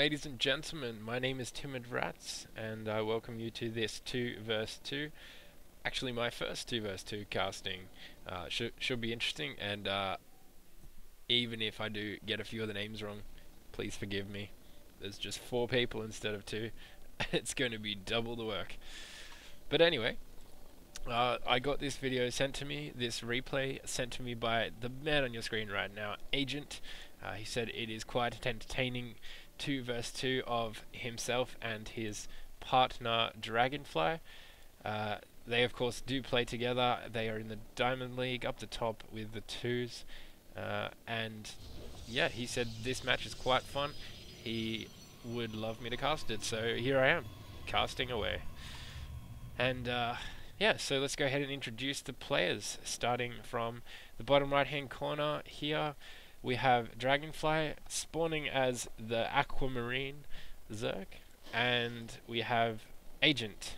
ladies and gentlemen, my name is Timid Rats, and I welcome you to this 2 vs 2. Actually, my first 2 vs 2 casting. Should be interesting, and even if I do get a few of the names wrong, please forgive me. There's just 4 people instead of 2. It's going to be double the work. But anyway, I got this video sent to me, this replay sent to me by the man on your screen right now, Agent. He said it is quite entertaining 2 vs 2 of himself and his partner Dragonfly. They of course do play together. They are in the Diamond League up the top with the 2s, and yeah, he said this match is quite fun. He would love me to cast it, so here I am, casting away. And yeah, so let's go ahead and introduce the players. Starting from the bottom right hand corner here, we have Dragonfly spawning as the Aquamarine Zerg, and we have Agent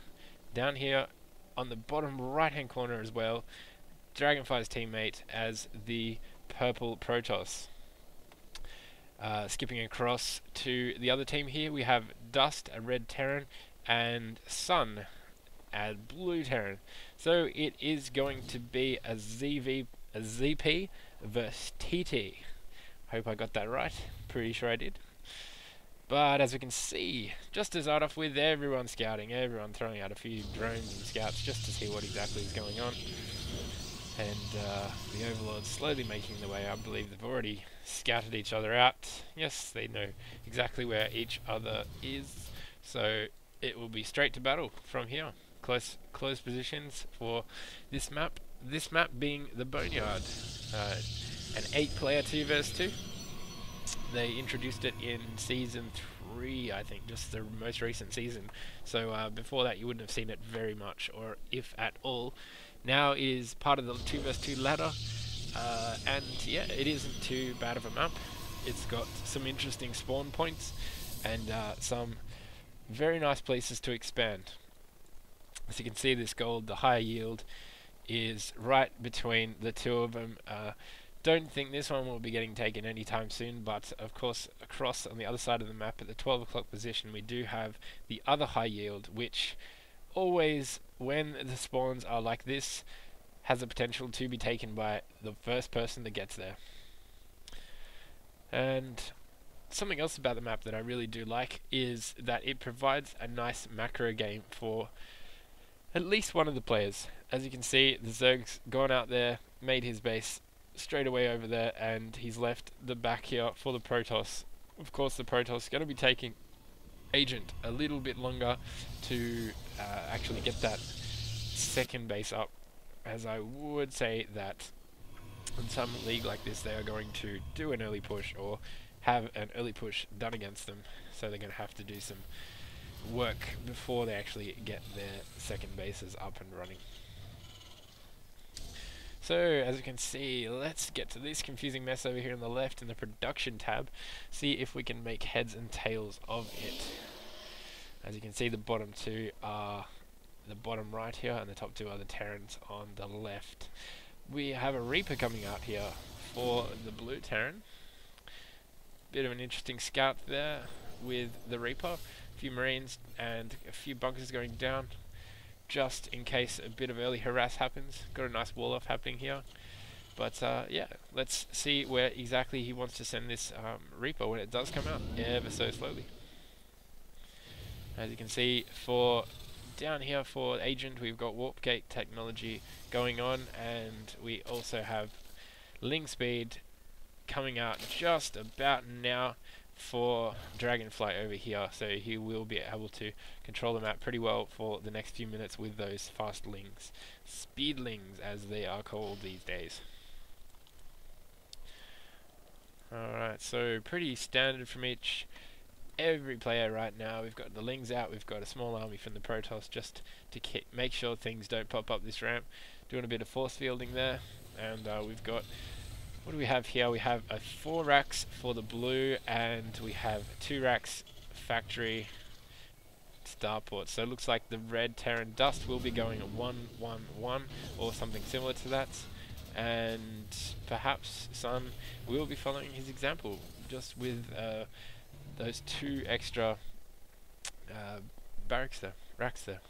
down here on the bottom right hand corner as well, Dragonfly's teammate as the Purple Protoss. Skipping across to the other team here, we have Dust, a Red Terran, and Sun, a Blue Terran. So it is going to be a ZP versus TT. Hope I got that right. Pretty sure I did. But as we can see, just to start off with, everyone scouting, everyone throwing out a few drones and scouts just to see what exactly is going on. And the Overlords slowly making their way. I believe they've already scouted each other out. Yes, they know exactly where each other is. So it will be straight to battle from here. Close positions for this map. This map being the Boneyard. An 8-player 2 vs 2. They introduced it in Season 3, I think, just the most recent season. So before that you wouldn't have seen it very much, or if at all. Now it is part of the 2 vs 2 ladder, and yeah, it isn't too bad of a map. It's got some interesting spawn points, and some very nice places to expand. As you can see, this gold, the high yield, is right between the two of them. Don't think this one will be getting taken anytime soon, but of course across on the other side of the map at the 12 o'clock position we do have the other high yield, which always, when the spawns are like this, has the potential to be taken by the first person that gets there. And something else about the map that I really do like is that it provides a nice macro game for at least one of the players. As you can see, the Zerg's gone out there, made his base straight away over there, and he's left the back here for the Protoss. Of course, the Protoss is going to be taking Agent a little bit longer to actually get that second base up, as I would say that in some league like this they are going to do an early push or have an early push done against them, so they're going to have to do some work before they actually get their second bases up and running. So, as you can see, let's get to this confusing mess over here on the left in the production tab, see if we can make heads and tails of it. As you can see, the bottom 2 are the bottom right here, and the top 2 are the Terrans on the left. We have a Reaper coming out here for the Blue Terran. Bit of an interesting scout there with the Reaper. A few Marines and a few bunkers going down, just in case a bit of early harass happens. Got a nice wall off happening here. But yeah, let's see where exactly he wants to send this Reaper when it does come out, ever so slowly. As you can see, for down here for Agent, we've got Warp Gate technology going on, and we also have Ling Speed coming out just about now for Dragonfly over here, so he will be able to control the map pretty well for the next few minutes with those fast lings, speedlings as they are called these days. Alright, so pretty standard from every player right now. We've got the lings out, we've got a small army from the Protoss just to make sure things don't pop up this ramp, doing a bit of force fielding there, and we've got, what do we have here? We have 4 racks for the blue, and we have 2 racks factory starport. So it looks like the Red Terran Dust will be going 1-1-1 or something similar to that, and perhaps Sun will be following his example, just with those 2 extra racks there.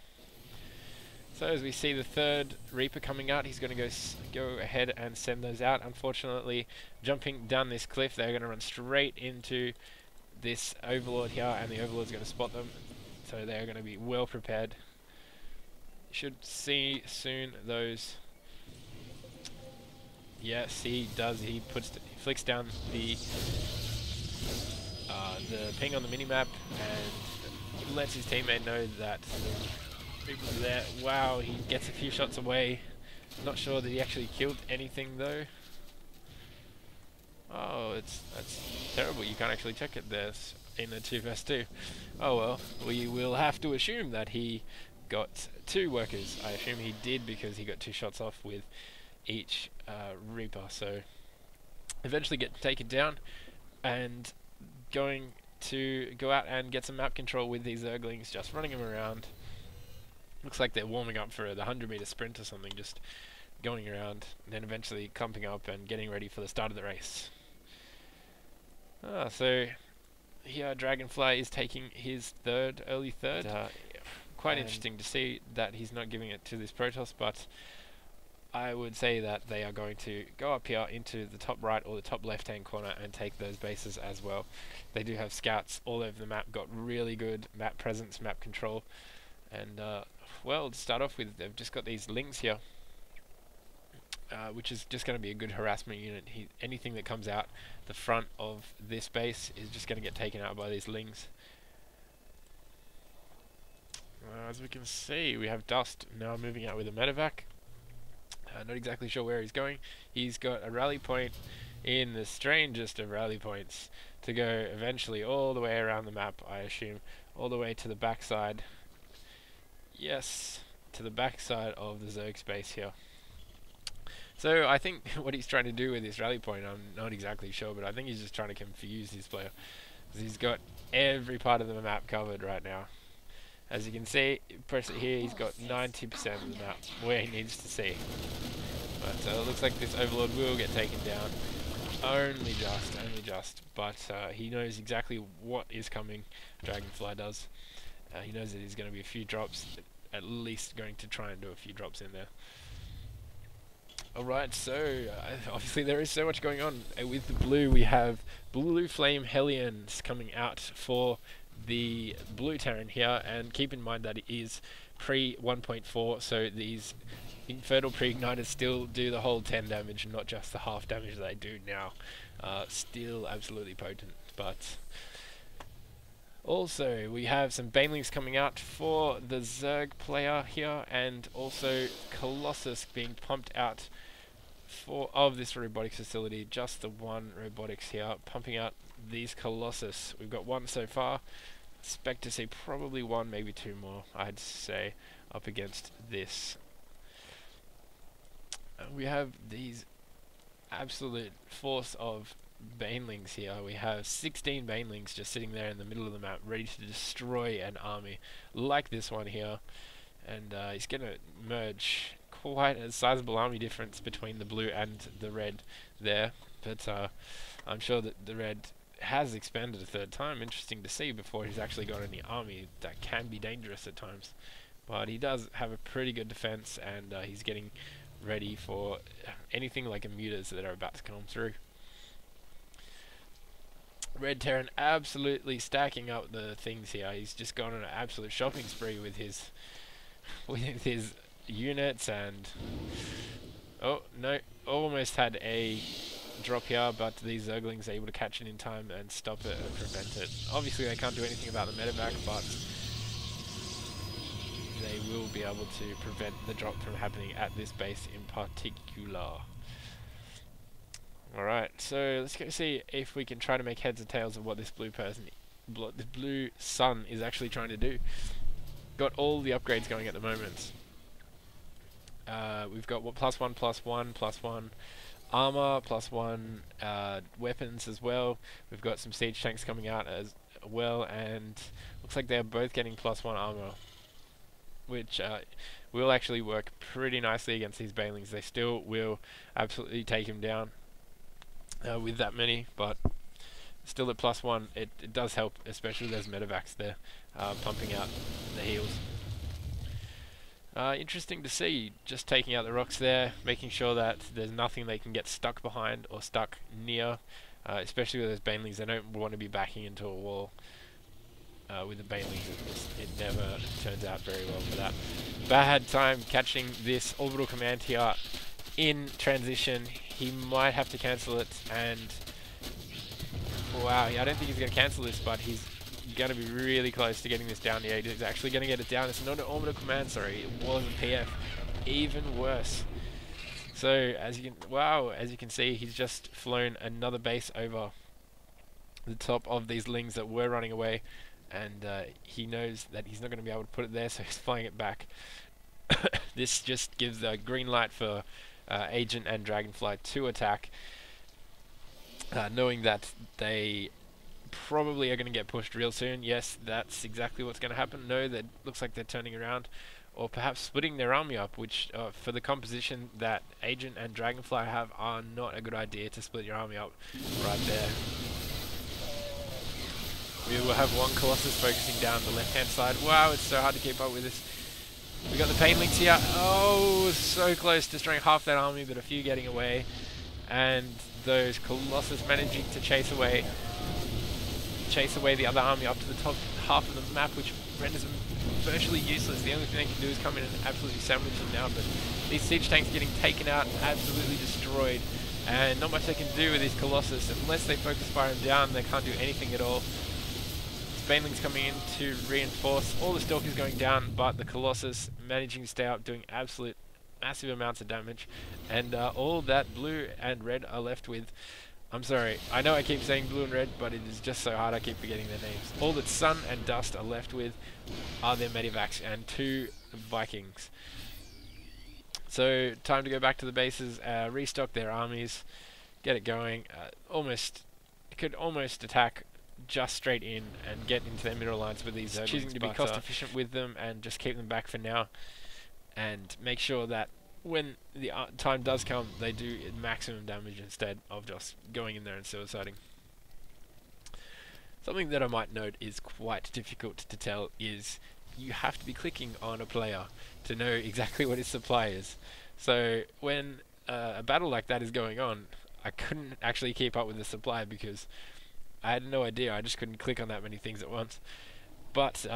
So as we see the 3rd Reaper coming out, he's going to go ahead and send those out. Unfortunately, jumping down this cliff, they're going to run straight into this Overlord here, and the Overlord's going to spot them. So they're going to be well prepared. Should see soon those. Yes, he does. He flicks down the ping on the minimap and lets his teammate know that the people are there. Wow, he gets a few shots away. Not sure that he actually killed anything though. Oh, that's terrible. You can't actually check it there in the 2v2. Oh well, we will have to assume that he got 2 workers. I assume he did because he got 2 shots off with each Reaper. So eventually get taken down and going to go out and get some map control with these Zerglings, just running them around. Looks like they're warming up for the 100-meter sprint or something, just going around, and then eventually clumping up and getting ready for the start of the race. So here Dragonfly is taking his early third. Quite interesting to see that he's not giving it to this Protoss, but I would say that they are going to go up here into the top right or the top left hand corner and take those bases as well. They do have scouts all over the map, got really good map presence, map control, and well, to start off with, they've just got these Lings here, which is just going to be a good harassment unit. Anything that comes out the front of this base is just going to get taken out by these Lings. As we can see, we have Dust now moving out with a medevac. Not exactly sure where he's going. He's got a rally point in the strangest of rally points to go eventually all the way around the map, I assume, all the way to the backside. Yes, to the backside of the Zerg space here. So I think what he's trying to do with this rally point, I'm not exactly sure, but I think he's just trying to confuse his player. He's got every part of the map covered right now. As you can see, press it here, he's got 90% of the map where he needs to see. But it looks like this Overlord will get taken down. Only just. But he knows exactly what is coming, Dragonfly does. He knows that there's going to be a few drops, at least going to try and do a few drops in there. Alright, so obviously there is so much going on. With the blue, we have Blue Flame Hellions coming out for the blue Terran here, and keep in mind that it is pre 1.4, so these Infernal Pre-Igniters still do the whole 10 damage, not just the half damage they do now. Still absolutely potent, but also we have some Banelings coming out for the Zerg player here, and also Colossus being pumped out of this robotics facility. Just the one robotics here, pumping out these Colossus. We've got 1 so far. Expect to see probably 1, maybe 2 more, I'd say, up against this. We have these absolute force of Banelings here. We have 16 Banelings just sitting there in the middle of the map, ready to destroy an army, like this one here. And he's going to merge quite a sizable army difference between the blue and the red there. But I'm sure that the red has expanded a 3rd time. Interesting to see before he's actually got any army that can be dangerous at times. But he does have a pretty good defense, and he's getting ready for anything like mutas that are about to come through. Red Terran absolutely stacking up the things here. He's just gone on an absolute shopping spree with his units, and oh no, almost had a drop here, but these Zerglings are able to catch it in time and stop it and prevent it. Obviously they can't do anything about the medevac, but they will be able to prevent the drop from happening at this base in particular. Alright, so let's go see if we can try to make heads or tails of what this the blue sun is actually trying to do. Got all the upgrades going at the moment. We've got what, +1/+1/+1 armor, +1 weapons as well. We've got some siege tanks coming out as well, and looks like they're both getting +1 armor, which will actually work pretty nicely against these Banelings. They still will absolutely take him down with that many, but still at +1, it does help, especially those medevacs there, pumping out the heals. Interesting to see, just taking out the rocks there, making sure that there's nothing they can get stuck behind or stuck near, especially with those banelings. They don't want to be backing into a wall. With the banelings, it never turns out very well for that. Bad time catching this orbital command here in transition. He might have to cancel it, and wow, I don't think he's going to cancel this, but he's going to be really close to getting this down. Yeah, he's actually going to get it down. It's not an orbital command, sorry, it was a PF. Even worse. So as you can see, he's just flown another base over the top of these lings that were running away, and he knows that he's not going to be able to put it there, so he's flying it back. This just gives a green light for Agent and Dragonfly to attack, knowing that they probably are going to get pushed real soon. Yes, that's exactly what's going to happen. No, that looks like they're turning around, or perhaps splitting their army up, which for the composition that Agent and Dragonfly have are not a good idea to split your army up right there. We will have one Colossus focusing down the left-hand side. Wow, it's so hard to keep up with this. We got the Painlings here. Oh, so close to destroying half that army, but a few getting away. And those Colossus managing to chase away the other army up to the top half of the map, which renders them virtually useless. The only thing they can do is come in and absolutely sandwich them now, but these siege tanks getting taken out, absolutely destroyed. And not much they can do with these Colossus. Unless they focus fire them down, they can't do anything at all. Banelings coming in to reinforce. All the Stalkers going down, but the Colossus managing to stay up, doing absolute massive amounts of damage. And all that blue and red are left with... I'm sorry, I know I keep saying blue and red, but it is just so hard I keep forgetting their names. All that Sun and Dust are left with are their medivacs and 2 Vikings. So, time to go back to the bases, restock their armies, get it going. Could almost attack just straight in and get into their mineral lines with these, choosing to be cost efficient with them and just keep them back for now, and make sure that when the time does come, they do maximum damage instead of just going in there and suiciding. Something that I might note is quite difficult to tell is you have to be clicking on a player to know exactly what his supply is. So when a battle like that is going on, I couldn't actually keep up with the supply because I had no idea. I just couldn't click on that many things at once. But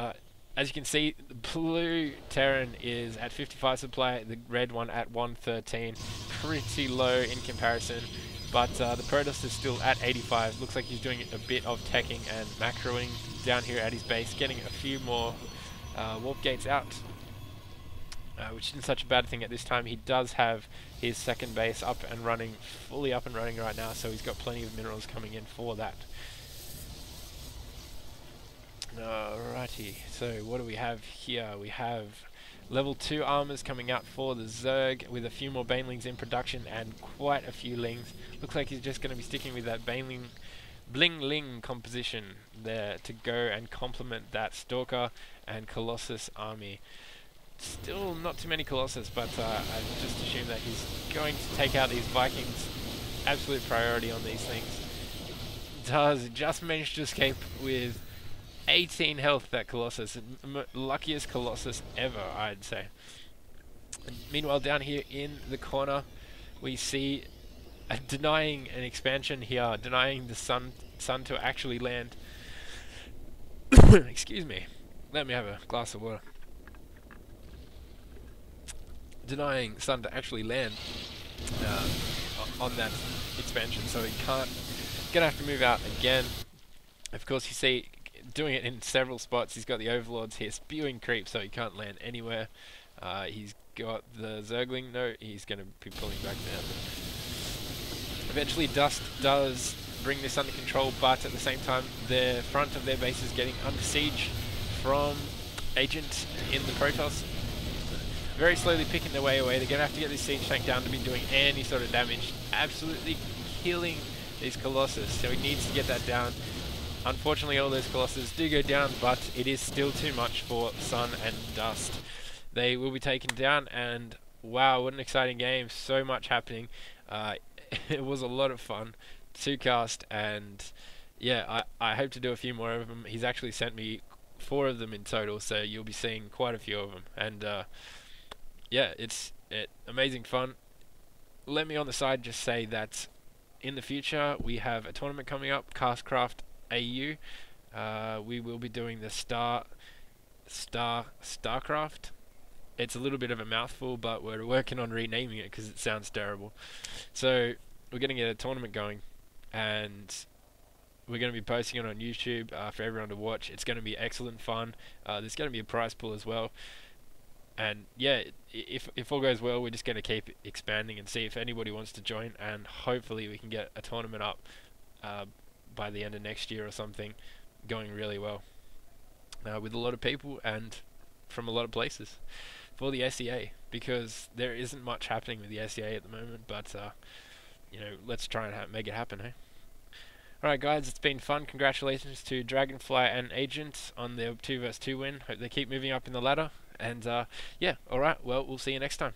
as you can see, the blue Terran is at 55 supply, the red one at 113. Pretty low in comparison. But the Protoss is still at 85. Looks like he's doing a bit of teching and macroing down here at his base, getting a few more warp gates out, which isn't such a bad thing at this time. He does have his second base up and running, fully up and running right now, so he's got plenty of minerals coming in for that. Alrighty, so what do we have here? We have level 2 armors coming out for the Zerg with a few more Banelings in production and quite a few Lings. Looks like he's just going to be sticking with that Baneling Bling composition there to go and complement that Stalker and Colossus army. Still not too many Colossus, but I just assume that he's going to take out these Vikings. Absolute priority on these things. Does just manage to escape with 18 health, that Colossus. Luckiest Colossus ever, I'd say. And meanwhile, down here in the corner, we see denying an expansion here, denying the sun to actually land. Excuse me. Let me have a glass of water. Denying Sun to actually land on that expansion, so he can't. Gonna have to move out again. Of course, you see, doing it in several spots. He's got the Overlords here spewing creep, so he can't land anywhere. He's got the Zergling. No, he's going to be pulling back now. Eventually, Dust does bring this under control, but at the same time, the front of their base is getting under siege from Agent in the Protoss. Very slowly picking their way away. They're going to have to get this siege tank down to be doing any sort of damage. Absolutely killing these Colossus, so he needs to get that down. Unfortunately, all those Colossus do go down, but it is still too much for Sun and Dust. They will be taken down, and wow, what an exciting game. So much happening. It was a lot of fun to cast, and yeah, I hope to do a few more of them. He's actually sent me 4 of them in total, so you'll be seeing quite a few of them. And yeah, it's amazing fun. Let me on the side just say that in the future we have a tournament coming up, Castcraft AU. We will be doing the Starcraft. It's a little bit of a mouthful, but we're working on renaming it because it sounds terrible. So we're going to get a tournament going, and we're going to be posting it on YouTube for everyone to watch. It's going to be excellent fun. There's going to be a prize pool as well. And yeah, if all goes well, we're just going to keep expanding and see if anybody wants to join, and hopefully we can get a tournament up by the end of next year or something, going really well with a lot of people and from a lot of places for the SEA, because there isn't much happening with the SEA at the moment, but you know, let's try and make it happen, eh? Alright guys, it's been fun. Congratulations to Dragonfly and Agent on their 2 vs 2 win. Hope they keep moving up in the ladder. And yeah, alright, well, we'll see you next time.